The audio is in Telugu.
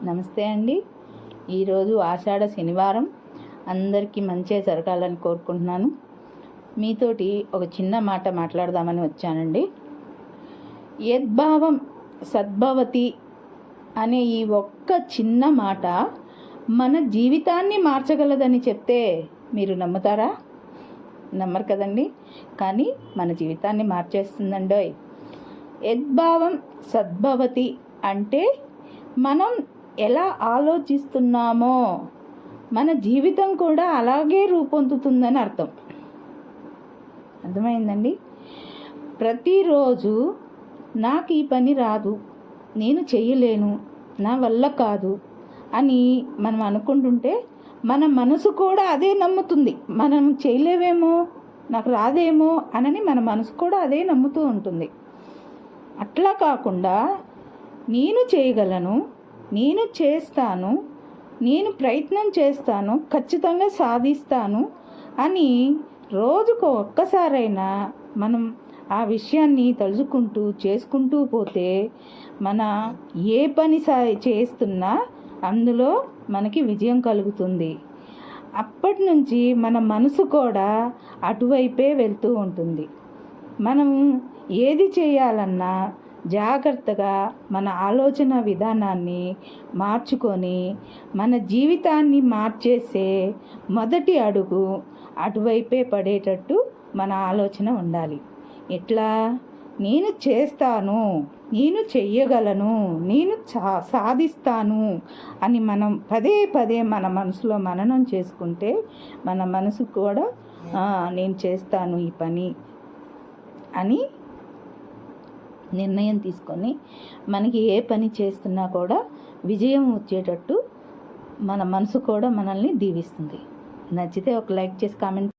నమస్తే అండి. ఈరోజు ఆషాఢ శనివారం. అందరికీ మంచిగా జరగాలని కోరుకుంటున్నాను. మీతోటి ఒక చిన్న మాట మాట్లాడదామని వచ్చానండి. యద్భావం సద్భవతి అనే ఈ ఒక్క చిన్న మాట మన జీవితాన్ని మార్చగలదని చెప్తే మీరు నమ్ముతారా? నమ్మరు కదండి. కానీ మన జీవితాన్ని మార్చేస్తుందండోయ్. యద్భావం సద్భవతి అంటే మనం ఎలా ఆలోచిస్తున్నామో మన జీవితం కూడా అలాగే రూపొందుతుందని అర్థం. అర్థమైందండి. ప్రతిరోజు నాకు ఈ పని రాదు, నేను చెయ్యలేను, నా వల్ల కాదు అని మనం అనుకుంటుంటే మన మనసు కూడా అదే నమ్ముతుంది. మనం చేయలేవేమో, నాకు రాదేమో అనని మన మనసు కూడా అదే నమ్ముతూ ఉంటుంది. అట్లా కాకుండా నేను చేయగలను, నేను చేస్తాను, నేను ప్రయత్నం చేస్తాను, ఖచ్చితంగా సాధిస్తాను అని రోజుకు ఒక్కసారైనా మనం ఆ విషయాన్ని తలుచుకుంటూ చేసుకుంటూ పోతే మన ఏ పని చేస్తున్నా అందులో మనకి విజయం కలుగుతుంది. అప్పటి నుంచి మన మనసు కూడా అటువైపే వెళ్తూ ఉంటుంది. మనం ఏది చేయాలన్నా జాగ్రత్తగా మన ఆలోచన విధానాన్ని మార్చుకొని మన జీవితాన్ని మార్చేసే మొదటి అడుగు అటువైపే పడేటట్టు మన ఆలోచన ఉండాలి. ఎట్లా? నేను చేస్తాను, నేను చెయ్యగలను, నేను సాధిస్తాను అని మనం పదే పదే మన మనసులో మననం చేసుకుంటే మన మనసు కూడా నేను చేస్తాను ఈ పని అని నిర్ణయం తీసుకొని మనకి ఏ పని చేస్తున్నా కూడా విజయం వచ్చేటట్టు మన మనసు కూడా మనల్ని దీవిస్తుంది. నచ్చితే ఒక లైక్ చేసి కామెంట్